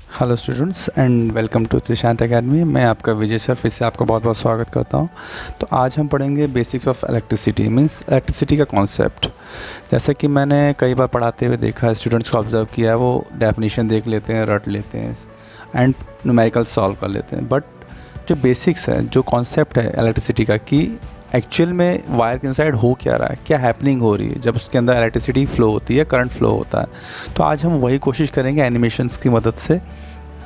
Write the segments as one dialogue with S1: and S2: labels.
S1: Hello students and welcome to Trishant academy. मैं आपका विजय sir फिर से आपका बहुत बहुत स्वागत करता हूं। तो आज हम पढ़ेंगे basics of electricity means electricity का कॉन्सेप्ट। जैसे कि मैंने कई बार पढ़ाते हुए देखा है, स्टूडेंट्स को ऑब्जर्व किया है, वो डेफिनेशन देख लेते हैं, रट लेते हैं एंड न्यूमेरिकल सॉल्व कर लेते हैं। बट जो बेसिक्स है, जो कॉन्सेप्ट है इलेक्ट्रिसिटी का, कि एक्चुअल में वायर के इनसाइड हो क्या रहा है, क्या हैपनिंग हो रही है जब उसके अंदर इलेक्ट्रिसिटी फ्लो होती है, करंट फ्लो होता है। तो आज हम वही कोशिश करेंगे एनिमेशंस की मदद से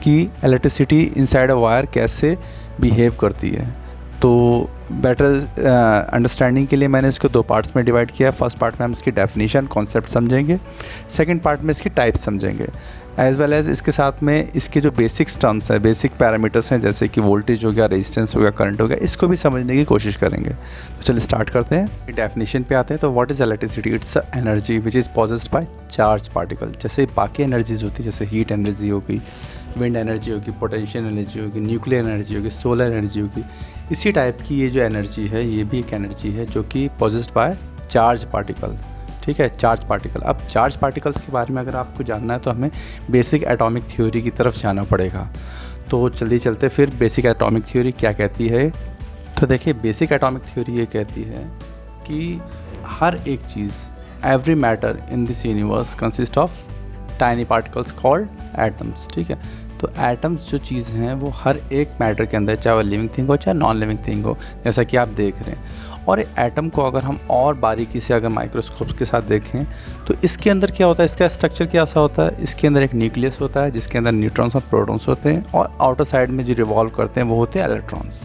S1: कि इलेक्ट्रिसिटी इनसाइड अ वायर कैसे बिहेव करती है। तो बेटर अंडरस्टैंडिंग के लिए मैंने इसको दो पार्ट्स में डिवाइड किया। फर्स्ट पार्ट में हम इसकी डेफिनेशन कॉन्सेप्ट समझेंगे, सेकंड पार्ट में इसकी टाइप समझेंगे, एज वेल एज इसके साथ में इसके जो बेसिक्स टर्म्स है, बेसिक पैरामीटर्स हैं, जैसे कि वोल्टेज हो गया, रेजिस्टेंस हो गया, करंट हो गया, इसको भी समझने की कोशिश करेंगे। तो चलिए स्टार्ट करते हैं। डेफिनेशन पे आते हैं। तो what is electricity? It's energy which is possessed by charge particle. जैसे बाकी एनर्जीज होती है, जैसे हीट एनर्जी होगी, विंड एनर्जी होगी, पोटेंशियल एनर्जी होगी, न्यूक्लियर एनर्जी होगी, सोलर एनर्जी होगी, इसी टाइप की ये जो एनर्जी है, ये भी एक एनर्जी है जो कि पॉजेस्ड बाय चार्ज पार्टिकल। ठीक है, चार्ज पार्टिकल। अब चार्ज पार्टिकल्स के बारे में अगर आपको जानना है तो हमें बेसिक एटॉमिक थ्योरी की तरफ जाना पड़ेगा। तो जल्दी चलते फिर बेसिक एटॉमिक थ्योरी क्या कहती है। तो देखिए, बेसिक एटॉमिक थ्योरी ये कहती है कि हर एक चीज़, every matter in this universe consist of tiny particles called atoms. ठीक है, तो एटम्स जो चीज़ हैं वो हर एक मैटर के अंदर, चाहे वो लिविंग थिंग हो चाहे नॉन लिविंग थिंग हो, जैसा कि आप देख रहे हैं। और एटम को अगर हम और बारीकी से अगर माइक्रोस्कोप के साथ देखें तो इसके अंदर क्या होता है, इसका स्ट्रक्चर क्या सा होता है। इसके अंदर एक न्यूक्लियस होता है जिसके अंदर न्यूट्रॉन्स और प्रोटॉन्स होते हैं, और आउटर साइड में जो रिवॉल्व करते हैं वो होते हैं इलेक्ट्रॉन्स।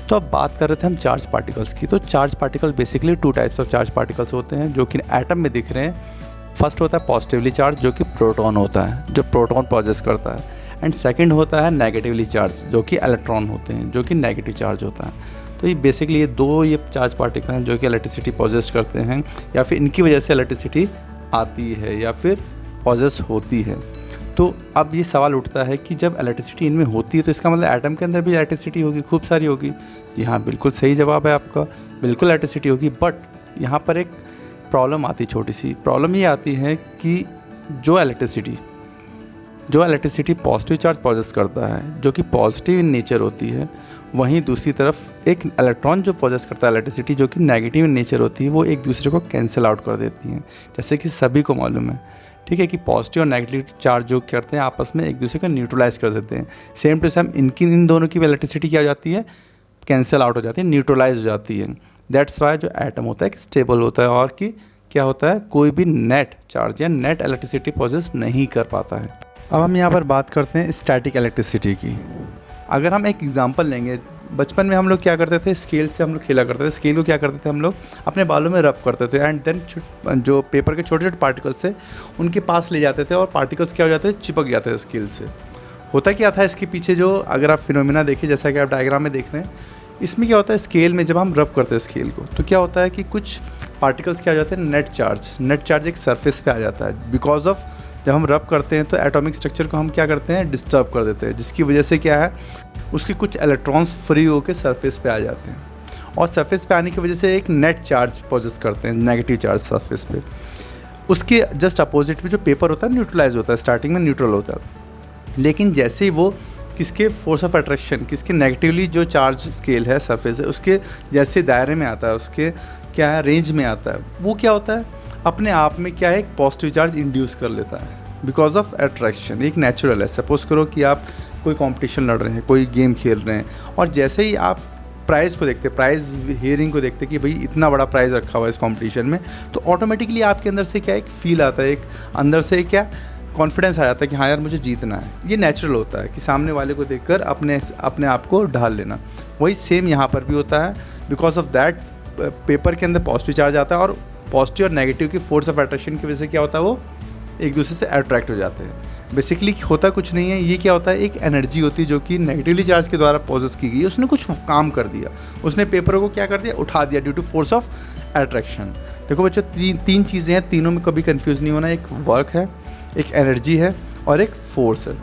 S1: तो अब बात कर रहे थे हम चार्ज पार्टिकल्स की। तो charge particle basically two types of charge particles होते हैं जो कि एटम में दिख रहे हैं। फर्स्ट होता है पॉजिटिवली चार्ज, जो कि प्रोटॉन होता है, जो प्रोटॉन पॉजेस करता है। एंड सेकंड होता है नेगेटिवली चार्ज, जो कि इलेक्ट्रॉन होते हैं, जो कि नेगेटिव चार्ज होता है। तो ये बेसिकली ये दो चार्ज पार्टिकल हैं जो कि इलेक्ट्रिसिटी पॉजेस करते हैं, या फिर इनकी वजह से इलेक्ट्रिसिटी आती है या फिर पॉजेस होती है। तो अब ये सवाल उठता है कि जब इलेक्ट्रिसिटी इनमें होती है तो इसका मतलब एटम के अंदर भी इलेक्ट्रिसिटी होगी, खूब सारी होगी। जी हाँ, बिल्कुल सही जवाब है आपका, बिल्कुल इलेक्ट्रिसिटी होगी। बट यहाँ पर एक प्रॉब्लम आती है, छोटी सी प्रॉब्लम ये आती है कि जो इलेक्ट्रिसिटी पॉजिटिव चार्ज पॉजेस करता है, जो कि पॉजिटिव इन नेचर होती है, वहीं दूसरी तरफ एक इलेक्ट्रॉन जो पॉजेस करता है इलेक्ट्रिसिटी, जो कि नेगेटिव इन नेचर होती है, वो एक दूसरे को कैंसिल आउट कर देती हैं। जैसे कि सभी को मालूम है, ठीक है, कि पॉजिटिव और नेगेटिव चार्ज जो करते हैं आपस में एक दूसरे को न्यूट्रलाइज कर देते हैं। सेम टू सेम इन दोनों की इलेक्ट्रिसिटी क्या हो जाती है, कैंसिल आउट हो जाती है, न्यूट्रलाइज हो जाती है। दैट्स वाई जो एटम होता है स्टेबल होता है, और कि क्या होता है, कोई भी नेट चार्ज या नेट इलेक्ट्रिसिटी पॉजेस नहीं कर पाता है। अब हम यहाँ पर बात करते हैं स्टैटिक इलेक्ट्रिसिटी की। अगर हम एक एग्जांपल लेंगे, बचपन में हम लोग क्या करते थे, स्केल से हम लोग खेला करते थे। स्केल को क्या करते थे, हम लोग अपने बालों में रब करते थे, एंड देन जो पेपर के छोटे छोटे पार्टिकल्स थे उनके पास ले जाते थे, और पार्टिकल्स क्या हो जाते थे, चिपक जाते थे स्केल से। होता क्या था इसके पीछे, जो अगर आप फिनोमिना देखिए, जैसा कि आप डायग्राम में देख रहे हैं, इसमें क्या होता है, स्केल में जब हम रब करते हैं स्केल को, तो क्या होता है कि कुछ पार्टिकल्स क्या हो जाते हैं, नेट चार्ज एक सरफेस पे आ जाता है। बिकॉज ऑफ जब हम रब करते हैं तो एटॉमिक स्ट्रक्चर को हम क्या करते हैं, डिस्टर्ब कर देते हैं, जिसकी वजह से क्या है, उसके कुछ इलेक्ट्रॉन्स फ्री होकर सरफेस पे आ जाते हैं, और सरफेस पे आने की वजह से एक नेट चार्ज पॉजेस करते हैं, नेगेटिव चार्ज सरफेस पे। उसके जस्ट अपोजिट में जो पेपर होता है न्यूट्रलाइज होता है, स्टार्टिंग में न्यूट्रल होता है, लेकिन जैसे ही वो किसके फोर्स ऑफ अट्रैक्शन, किसके नेगेटिवली जो चार्ज स्केल है, सरफेस है, उसके जैसे दायरे में आता है, उसके क्या है, रेंज में आता है, वो क्या होता है, अपने आप में क्या है, एक पॉजिटिव चार्ज इंड्यूस कर लेता है बिकॉज ऑफ अट्रैक्शन। एक नेचुरल है। सपोज करो कि आप कोई कंपटीशन लड़ रहे हैं, कोई गेम खेल रहे हैं, और जैसे ही आप प्राइज़ को देखते, प्राइज़ हियरिंग को देखते कि भाई इतना बड़ा प्राइज़ रखा हुआ है इस कंपटीशन में, तो ऑटोमेटिकली आपके अंदर से क्या एक फील आता है, एक अंदर से क्या कॉन्फिडेंस आ जाता है कि हाँ यार मुझे जीतना है। ये नेचुरल होता है कि सामने वाले को देखकर अपने आप को ढाल लेना। वही सेम यहाँ पर भी होता है। बिकॉज ऑफ दैट पेपर के अंदर पॉजिटिव चार्ज आता है, और पॉजिटिव और नेगेटिव की फोर्स ऑफ अट्रैक्शन की वजह से क्या होता है, वो एक दूसरे से अट्रैक्ट हो जाते हैं। बेसिकली होता कुछ नहीं है, ये क्या होता है, एक एनर्जी होती है जो कि नेगेटिवली चार्ज के द्वारा पॉजेस की गई। उसने कुछ काम कर दिया, उसने पेपर को क्या कर दिया, उठा दिया due to force of attraction. देखो बच्चों, तीन चीज़ें हैं, तीनों में कभी कंफ्यूज नहीं होना। एक वर्क है, एक एनर्जी है, और एक फोर्स है।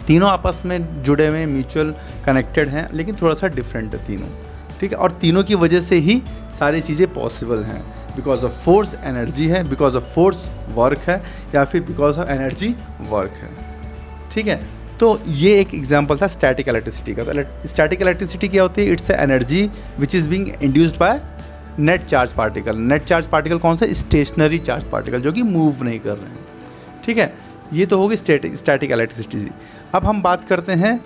S1: तीनों आपस में जुड़े हुए, म्यूचुअल कनेक्टेड हैं, लेकिन थोड़ा सा डिफरेंट है तीनों। ठीक है, और तीनों की वजह से ही सारी चीज़ें पॉसिबल हैं। बिकॉज ऑफ फोर्स एनर्जी है, बिकॉज ऑफ फोर्स वर्क है, या फिर बिकॉज ऑफ एनर्जी वर्क है। ठीक है, तो ये एक एग्जांपल था स्टैटिक इलेक्ट्रिसिटी का। तो स्टैटिक इलेक्ट्रिसिटी क्या होती है? It's energy which is being induced by net charge particle. Net charge particle कौन सा? स्टेशनरी चार्ज पार्टिकल जो कि मूव नहीं कर रहे हैं, ठीक है। ये तो होगी स्टैटिक इलेक्ट्रिसिटी। अब हम बात करते हैं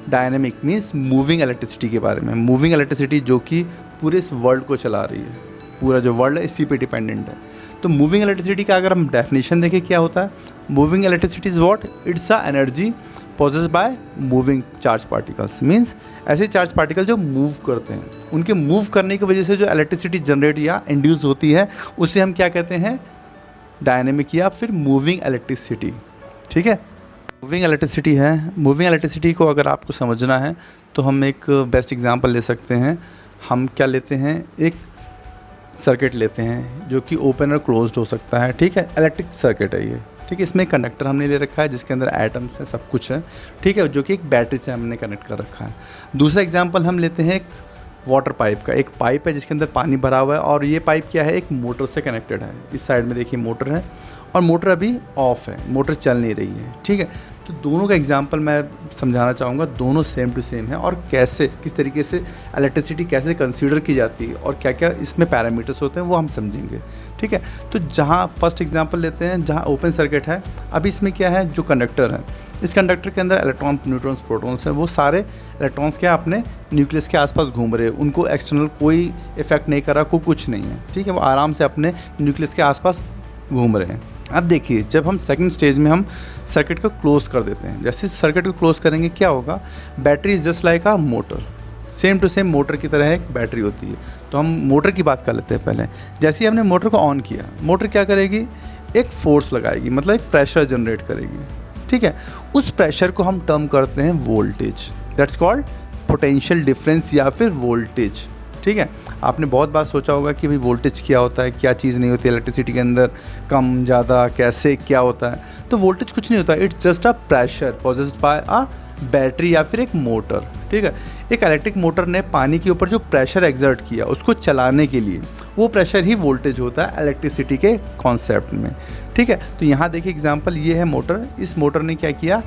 S1: डायनेमिक मीन्स मूविंग इलेक्ट्रिसिटी के बारे में। मूविंग इलेक्ट्रिसिटी जो कि पूरे इस वर्ल्ड को चला रही है, पूरा जो वर्ल्ड है इसी पे डिपेंडेंट है। तो मूविंग इलेक्ट्रिसिटी का अगर हम डेफिनेशन देखें क्या होता है? Moving electricity is what? It's a energy possessed by moving charge particles. Means ऐसे चार्ज पार्टिकल जो मूव करते हैं, उनके मूव करने की वजह से जो इलेक्ट्रिसिटी जनरेट या इंड्यूस होती है उसे हम क्या कहते हैं? डायनेमिक या फिर मूविंग इलेक्ट्रिसिटी, ठीक है। मूविंग इलेक्ट्रिसिटी है। मूविंग इलेक्ट्रिसिटी को अगर आपको समझना है तो हम एक बेस्ट एग्जांपल ले सकते हैं। हम क्या लेते हैं? एक सर्किट लेते हैं जो कि ओपन और क्लोज्ड हो सकता है, ठीक है। इलेक्ट्रिक सर्किट है ये, ठीक है। इसमें कंडक्टर हमने ले रखा है जिसके अंदर एटम्स हैं, सब कुछ है, ठीक है, जो कि एक बैटरी से हमने कनेक्ट कर रखा है। दूसरा एग्जांपल हम लेते हैं एक वाटर पाइप का। एक पाइप है जिसके अंदर पानी भरा हुआ है और ये पाइप क्या है? एक मोटर से कनेक्टेड है। इस साइड में देखिए मोटर है और मोटर अभी ऑफ है, मोटर चल नहीं रही है, ठीक है। तो दोनों का एग्जांपल मैं समझाना चाहूँगा। दोनों सेम टू सेम है और कैसे, किस तरीके से इलेक्ट्रिसिटी कैसे कंसीडर की जाती है और क्या क्या इसमें पैरामीटर्स होते हैं वो हम समझेंगे, ठीक है। तो जहाँ फर्स्ट एग्जांपल लेते हैं, जहाँ ओपन सर्किट है, अभी इसमें क्या है? जो कंडक्टर है, इस कंडक्टर के अंदर इलेक्ट्रॉन, न्यूट्रॉन्स, प्रोटॉन्स हैं। वो सारे इलेक्ट्रॉन्स क्या अपने न्यूक्लियस के आसपास घूम रहे हैं, उनको एक्सटर्नल कोई इफेक्ट नहीं कर रहा, कोई कुछ नहीं है, ठीक है। वो आराम से अपने न्यूक्लियस के आसपास घूम रहे हैं। अब देखिए, जब हम सेकंड स्टेज में हम सर्किट को क्लोज कर देते हैं, जैसे सर्किट को क्लोज करेंगे क्या होगा? Battery is just like a motor. Same to same motor की तरह एक बैटरी होती है। तो हम मोटर की बात कर लेते हैं पहले। जैसे ही हमने मोटर को ऑन किया, मोटर क्या करेगी? एक फोर्स लगाएगी, मतलब एक प्रेशर जनरेट करेगी, ठीक है। उस प्रेशर को हम टर्म करते हैं voltage. That's called potential difference या फिर वोल्टेज, ठीक है। आपने बहुत बार सोचा होगा कि भाई वोल्टेज क्या होता है, क्या चीज़ नहीं होती इलेक्ट्रिसिटी के अंदर, कम ज़्यादा कैसे क्या होता है? तो वोल्टेज कुछ नहीं होता, it's just a pressure possessed by a battery या फिर एक मोटर, ठीक है। एक इलेक्ट्रिक मोटर ने पानी के ऊपर जो प्रेशर एक्सर्ट किया उसको चलाने के लिए, वो प्रेशर ही वोल्टेज होता है इलेक्ट्रिसिटी के कॉन्सेप्ट में, ठीक है। तो यहाँ देखिए एग्जांपल ये है मोटर। इस मोटर ने क्या किया?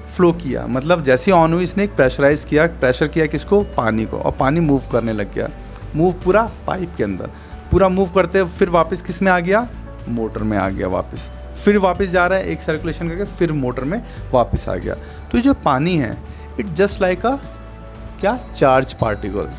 S1: फ्लो किया, मतलब जैसे ही ऑन हुई इसने एक प्रेशराइज किया, प्रेशर किया किसको? पानी को, और पानी मूव करने लग गया। मूव पूरा पाइप के अंदर, पूरा मूव करते फिर वापस किस में आ गया? मोटर में आ गया वापस। फिर वापस जा रहा है एक सर्कुलेशन करके, फिर मोटर में वापस आ गया। तो ये जो पानी है इट जस्ट लाइक अ क्या? Charge particle.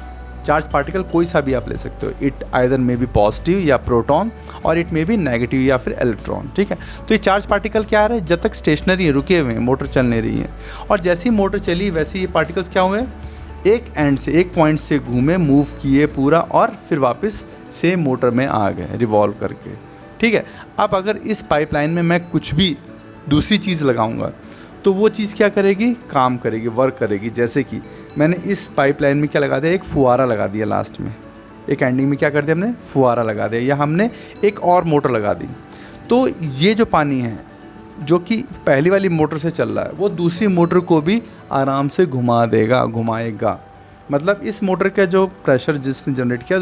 S1: चार्ज पार्टिकल कोई सा भी आप ले सकते हो। It either may be positive या प्रोटॉन और इट मे बी नेगेटिव या फिर इलेक्ट्रॉन, ठीक है। तो ये चार्ज पार्टिकल क्या आ रहा है? जब तक स्टेशनरी है, रुके हुए हैं, मोटर चल नहीं रही है, और जैसे ही मोटर चली वैसे ये पार्टिकल्स क्या हुए? एक एंड से, एक पॉइंट से घूमे, मूव किए पूरा, और फिर वापस से मोटर में आ गए रिवॉल्व करके, ठीक है। अब अगर इस पाइपलाइन में मैं कुछ भी दूसरी चीज़ लगाऊंगा तो वो चीज़ क्या करेगी? काम करेगी, वर्क करेगी। जैसे कि मैंने इस पाइपलाइन में क्या लगा दिया? एक फुहारा लगा दिया लास्ट में, एक एंडिंग में क्या कर दिया हमने? फुहारा लगा दिया, या हमने एक और मोटर लगा दी। तो ये जो पानी है जो कि पहली वाली मोटर से चल रहा है, वो दूसरी मोटर को भी आराम से घुमा देगा, घुमाएगा। मतलब इस मोटर का जो प्रेशर जिसने जनरेट किया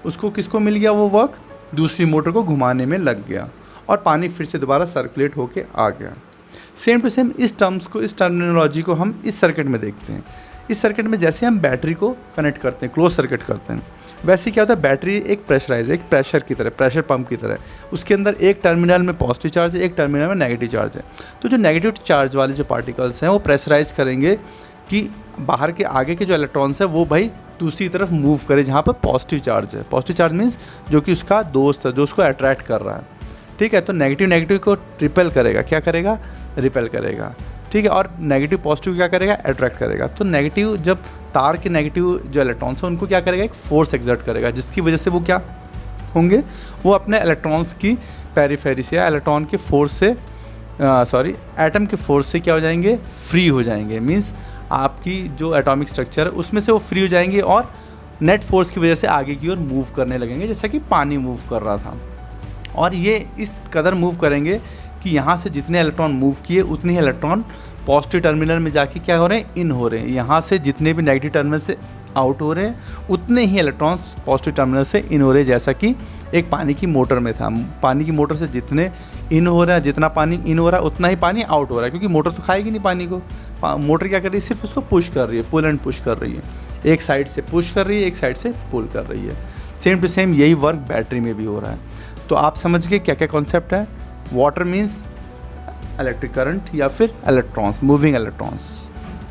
S1: उसको किसको मिल गया? वो वर्क दूसरी मोटर को घुमाने में लग गया और पानी फिर से दोबारा सर्कुलेट होके आ गया। सेम टू सेम इस टर्म्स को, इस टर्मिनोलॉजी को हम इस सर्किट में देखते हैं। इस सर्किट में जैसे हम बैटरी को कनेक्ट करते हैं, क्लोज सर्किट करते हैं, वैसे क्या होता है? बैटरी एक प्रेशराइज, एक प्रेशर की तरह, प्रेशर पंप की तरह, उसके अंदर एक टर्मिनल में पॉजिटिव चार्ज है, एक टर्मिनल में नेगेटिव चार्ज है। तो जो नेगेटिव चार्ज वाले जो पार्टिकल्स हैं वो प्रेशराइज करेंगे कि बाहर के आगे के जो इलेक्ट्रॉन्स है वो भाई दूसरी तरफ मूव करे जहाँ पर पॉजिटिव चार्ज है। पॉजिटिव चार्ज मीन्स जो कि उसका दोस्त है, जो उसको अट्रैक्ट कर रहा है, ठीक है। तो नेगेटिव को रिपेल करेगा, क्या करेगा? रिपेल करेगा, ठीक है। और नेगेटिव पॉजिटिव क्या करेगा? अट्रैक्ट करेगा। तो नेगेटिव, जब तार के नेगेटिव जो इलेक्ट्रॉन्स हैं उनको क्या करेगा? एक फोर्स एक्सर्ट करेगा, जिसकी वजह से वो क्या होंगे? वो अपने इलेक्ट्रॉन्स की पेरिफेरी से या इलेक्ट्रॉन के फोर्स से एटम के फोर्स से क्या हो जाएंगे? फ्री हो जाएंगे। मीन्स आपकी जो एटॉमिक स्ट्रक्चर है उसमें से वो फ्री हो जाएंगे और नेट फोर्स की वजह से आगे की ओर मूव करने लगेंगे, जैसा कि पानी मूव कर रहा था। और ये इस कदर मूव करेंगे कि यहाँ से जितने इलेक्ट्रॉन मूव किए उतने ही इलेक्ट्रॉन पॉजिटिव टर्मिनल में जाके क्या हो रहे हैं? इन हो रहे हैं। यहाँ से जितने भी नेगेटिव टर्मिनल से आउट हो रहे हैं उतने ही इलेक्ट्रॉन्स पॉजिटिव टर्मिनल से इन हो रहे हैं, जैसा कि एक पानी की मोटर में था। पानी की मोटर से जितने इन हो रहा है, जितना पानी इन हो रहा है उतना ही पानी आउट हो रहा है, क्योंकि मोटर तो खाएगी नहीं पानी को, मोटर क्या कर रही है, सिर्फ उसको पुश कर रही है, पुल एंड पुश कर रही है, एक साइड से पुश कर रही है, एक साइड से पुल कर रही है। सेम टू सेम यही वर्क बैटरी में भी हो रहा है। तो आप समझ गए क्या क्या कॉन्सेप्ट है। वाटर मीन्स इलेक्ट्रिक करंट या फिर इलेक्ट्रॉन्स, मूविंग इलेक्ट्रॉन्स,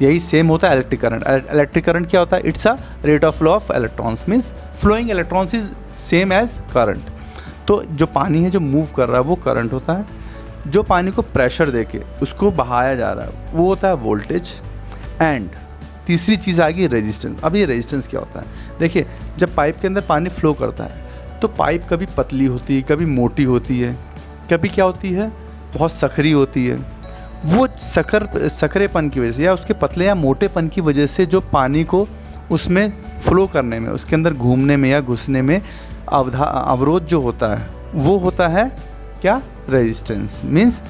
S1: यही सेम होता है इलेक्ट्रिक करंट। इलेक्ट्रिक करंट क्या होता है, it's a rate of flow of electrons, means flowing electrons is same as current. तो जो पानी है जो मूव कर रहा है वो करंट होता है, जो पानी को प्रेशर देके उसको बहाया जा रहा है वो होता है वोल्टेज। एंड तीसरी चीज़ आ गई रेजिस्टेंस। अब ये रेजिस्टेंस क्या होता है, देखिए जब पाइप के अंदर पानी फ्लो करता है तो पाइप कभी पतली होती है, कभी मोटी होती है, कभी क्या होती है बहुत सखरी होती है। वो सकरेपन की वजह से या उसके पतले या मोटेपन की वजह से जो पानी को उसमें फ्लो करने में, उसके अंदर घूमने में या घुसने में अवरोध जो होता है वो होता है क्या, रेजिस्टेंस। मीन्स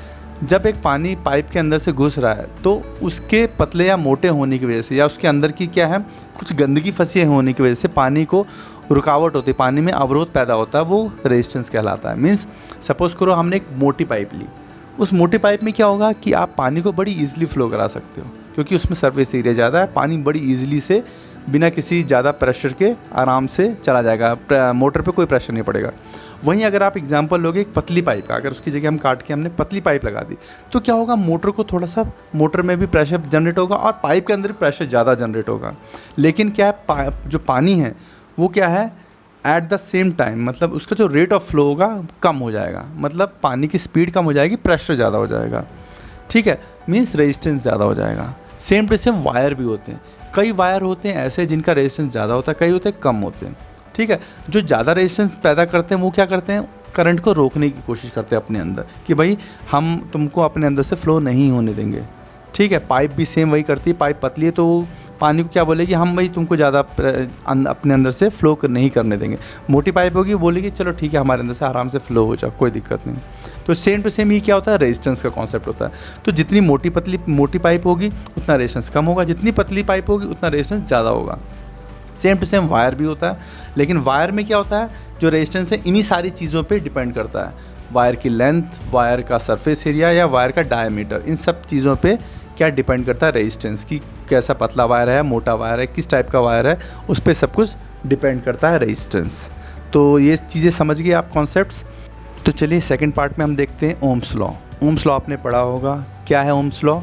S1: जब एक पानी पाइप के अंदर से घुस रहा है तो उसके पतले या मोटे होने की वजह से या उसके अंदर की क्या है कुछ गंदगी फंसी होने की वजह से पानी को रुकावट होती है, पानी में अवरोध पैदा होता है, वो रेजिस्टेंस कहलाता है। मीन्स सपोज़ करो हमने एक मोटी पाइप ली, उस मोटी पाइप में क्या होगा कि आप पानी को बड़ी ईजिली फ्लो करा सकते हो क्योंकि उसमें सरफेस एरिया ज़्यादा है, पानी बड़ी ईजिली से बिना किसी ज़्यादा प्रेशर के आराम से चला जाएगा, मोटर पे कोई प्रेशर नहीं पड़ेगा। वहीं अगर आप एग्जांपल लोगे एक पतली पाइप का, अगर उसकी जगह हम काट के हमने पतली पाइप लगा दी तो क्या होगा, मोटर को थोड़ा सा, मोटर में भी प्रेशर जनरेट होगा और पाइप के अंदर भी प्रेशर ज़्यादा जनरेट होगा। लेकिन क्या है, जो पानी है वो क्या है एट द सेम टाइम, मतलब उसका जो रेट ऑफ फ्लो होगा कम हो जाएगा, मतलब पानी की स्पीड कम हो जाएगी, प्रेशर ज़्यादा हो जाएगा। ठीक है, मीन्स रेजिस्टेंस ज़्यादा हो जाएगा। सेम टू सेम वायर भी होते हैं, कई वायर होते हैं ऐसे जिनका रेजिस्टेंस ज़्यादा होता है, कई होते हैं कम होते हैं। ठीक है, जो ज़्यादा रेजिस्टेंस पैदा करते हैं वो क्या करते हैं, करंट को रोकने की कोशिश करते हैं अपने अंदर कि भाई हम तुमको अपने अंदर से फ्लो नहीं होने देंगे। ठीक है, पाइप भी सेम वही करती है, पाइप पतली है तो पानी को क्या बोलेगी, हम भाई तुमको ज़्यादा अपने अंदर से फ्लो नहीं करने देंगे। मोटी पाइप होगी, बोलेगी चलो ठीक है हमारे अंदर से आराम से फ्लो हो जाओ, कोई दिक्कत नहीं। तो सेम टू सेम ये क्या होता है, रेजिस्टेंस का कॉन्सेप्ट होता है। तो जितनी मोटी पाइप होगी उतना रेजिस्टेंस कम होगा, जितनी पतली पाइप होगी उतना रेजिस्टेंस ज़्यादा होगा। सेम टू सेम वायर भी होता है, लेकिन वायर में क्या होता है, जो रेजिस्टेंस है इन्हीं सारी चीज़ों पे डिपेंड करता है। वायर की लेंथ, वायर का सरफेस एरिया या वायर का डायमीटर, इन सब चीज़ों पे क्या डिपेंड करता है रेजिस्टेंस की, कैसा पतला वायर है, मोटा वायर है, किस टाइप का वायर है, उस पर सब कुछ डिपेंड करता है रेजिस्टेंस। तो ये चीज़ें समझ गए आप कॉन्सेप्ट्स। तो चलिए सेकंड पार्ट में हम देखते हैं ओम्स लॉ। ओम्स लॉ आपने पढ़ा होगा, क्या है Ohm's law,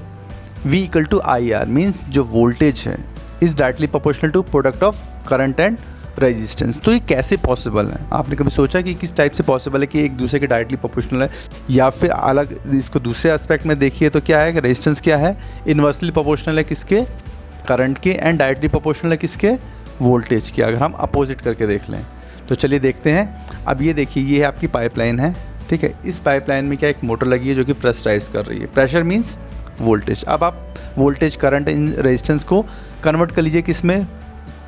S1: V = IR, means जो वोल्टेज है is directly proportional to product of current and resistance. तो ये कैसे पॉसिबल है, आपने कभी सोचा कि किस टाइप से पॉसिबल है कि एक दूसरे के डायरेक्टली प्रोपोर्शनल है, या फिर अलग इसको दूसरे एस्पेक्ट में देखिए तो क्या है कि रेजिस्टेंस क्या है, इन्वर्सली प्रोपोर्शनल है किसके, करंट के, एंड डायरेक्टली प्रोपोर्शनल है किसके, वोल्टेज के, अगर हम अपोजिट करके देख लें। तो चलिए देखते हैं। अब ये देखिए, ये है आपकी पाइपलाइन है। ठीक है, इस पाइपलाइन में क्या एक मोटर लगी है जो कि प्रेशराइज कर रही है, प्रेशर मीन्स वोल्टेज। अब आप वोल्टेज, करंट, इन रेजिस्टेंस को कन्वर्ट कर लीजिए किस में,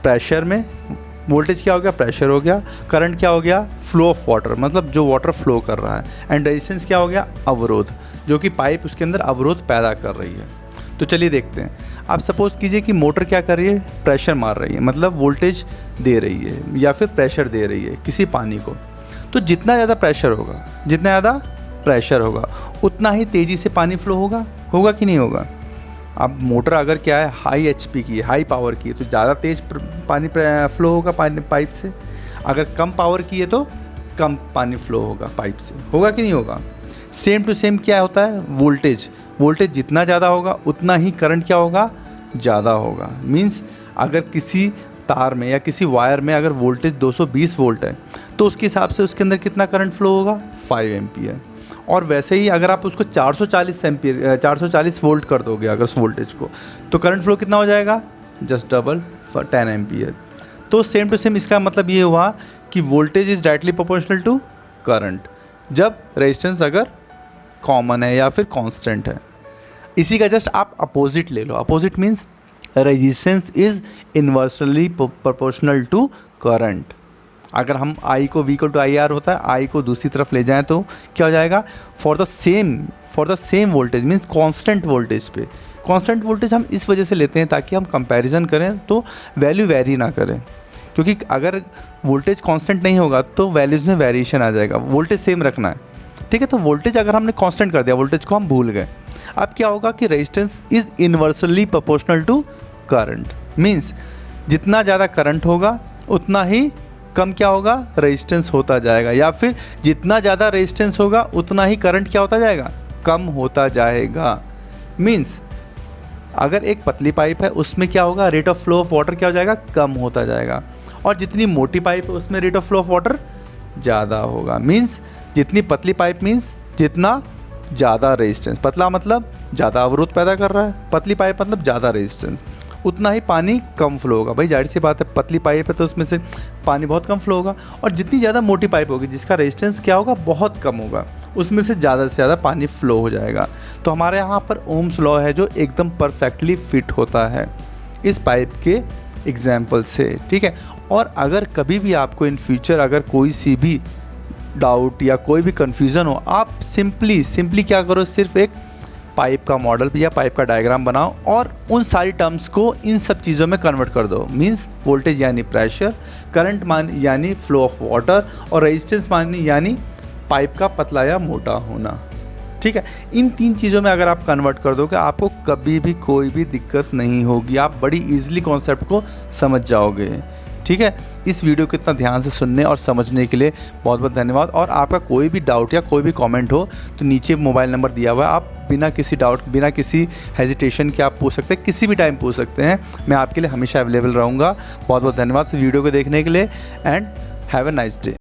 S1: प्रेशर में। वोल्टेज क्या हो गया, प्रेशर हो गया, करंट क्या हो गया, फ्लो ऑफ वाटर, मतलब जो वाटर फ्लो कर रहा है, एंड रेजिस्टेंस क्या हो गया, अवरोध, जो कि पाइप उसके अंदर अवरोध पैदा कर रही है। तो चलिए देखते हैं। आप सपोज कीजिए कि मोटर क्या कर रही है, प्रेशर मार रही है, मतलब वोल्टेज दे रही है या फिर प्रेशर दे रही है किसी पानी को। तो जितना ज़्यादा प्रेशर होगा, जितना ज़्यादा प्रेशर होगा उतना ही तेज़ी से पानी फ्लो होगा, होगा कि नहीं होगा। अब मोटर अगर क्या है हाई HP की, हाई पावर की है तो ज़्यादा तेज़ पानी फ्लो होगा पाइप से, अगर कम पावर की है तो कम पानी फ्लो होगा पाइप से, होगा कि नहीं होगा। सेम टू सेम क्या होता है, वोल्टेज, वोल्टेज जितना ज़्यादा होगा उतना ही करंट क्या होगा, ज़्यादा होगा। मीन्स अगर किसी तार में या किसी वायर में अगर वोल्टेज 220 वोल्ट है तो उसके हिसाब से उसके अंदर कितना करंट फ्लो होगा, 5 एम्पियर। और वैसे ही अगर आप उसको 440 वोल्ट कर दोगे अगर उस वोल्टेज को, तो करंट फ्लो कितना हो जाएगा, जस्ट डबल, 10 एम्पियर। तो सेम टू सेम इसका मतलब ये हुआ कि voltage is directly proportional to current जब रेजिस्टेंस अगर कॉमन है या फिर कांस्टेंट है। इसी का जस्ट आप अपोजिट ले लो, opposite means resistance is inversely proportional to current. अगर हम I को V = IR होता है, I को दूसरी तरफ ले जाएं तो क्या हो जाएगा, for the same voltage means constant voltage पे। कांस्टेंट वोल्टेज हम इस वजह से लेते हैं ताकि हम कंपैरिजन करें तो वैल्यू वेरी ना करें, क्योंकि अगर वोल्टेज कांस्टेंट नहीं होगा तो वैल्यूज़ में वेरिएशन आ जाएगा, वोल्टेज सेम रखना है। ठीक है, तो वोल्टेज अगर हमने कांस्टेंट कर दिया, वोल्टेज को हम भूल गए, अब क्या होगा कि resistance is inversely proportional to current, means जितना ज़्यादा करंट होगा उतना ही कम क्या होगा, रेजिस्टेंस होता जाएगा, या फिर जितना ज़्यादा रेजिस्टेंस होगा उतना ही करंट क्या होता जाएगा, कम होता जाएगा। मीन्स अगर एक पतली पाइप है उसमें क्या होगा, rate of flow of water क्या हो जाएगा, कम होता जाएगा, और जितनी मोटी पाइप है उसमें rate of flow of water ज़्यादा होगा। मीन्स जितनी पतली पाइप मीन्स जितना ज़्यादा रेजिस्टेंस, पतला मतलब ज़्यादा अवरोध पैदा कर रहा है, पतली पाइप मतलब ज़्यादा रेजिस्टेंस, उतना ही पानी कम फ्लो होगा। भाई जाहिर सी बात है, पतली पाइप है तो उसमें से पानी बहुत कम फ्लो होगा, और जितनी ज़्यादा मोटी पाइप होगी जिसका रेजिस्टेंस क्या होगा, बहुत कम होगा, उसमें से ज़्यादा पानी फ्लो हो जाएगा। तो हमारे यहाँ पर ओम्स लॉ है जो एकदम परफेक्टली फिट होता है इस पाइप के एग्जाम्पल से, ठीक है। और अगर कभी भी आपको इन फ्यूचर अगर कोई सी भी डाउट या कोई भी कन्फ्यूज़न हो, आप सिंपली क्या करो, सिर्फ एक पाइप का मॉडल या पाइप का डायग्राम बनाओ और उन सारी टर्म्स को इन सब चीज़ों में कन्वर्ट कर दो। मींस वोल्टेज यानी प्रेशर, करंट मान यानी फ्लो ऑफ वाटर, और रेजिस्टेंस मान यानी पाइप का पतला या मोटा होना, ठीक है। इन 3 चीज़ों में अगर आप कन्वर्ट कर दोगे आपको कभी भी कोई भी दिक्कत नहीं होगी, आप बड़ी ईजिली कॉन्सेप्ट को समझ जाओगे, ठीक है। इस वीडियो को इतना ध्यान से सुनने और समझने के लिए बहुत बहुत धन्यवाद। और आपका कोई भी डाउट या कोई भी कमेंट हो तो नीचे मोबाइल नंबर दिया हुआ है, आप बिना किसी डाउट बिना किसी हेजिटेशन के आप पूछ सकते हैं, किसी भी टाइम पूछ सकते हैं, मैं आपके लिए हमेशा अवेलेबल रहूँगा। बहुत बहुत धन्यवाद वीडियो को देखने के लिए, and have a nice day.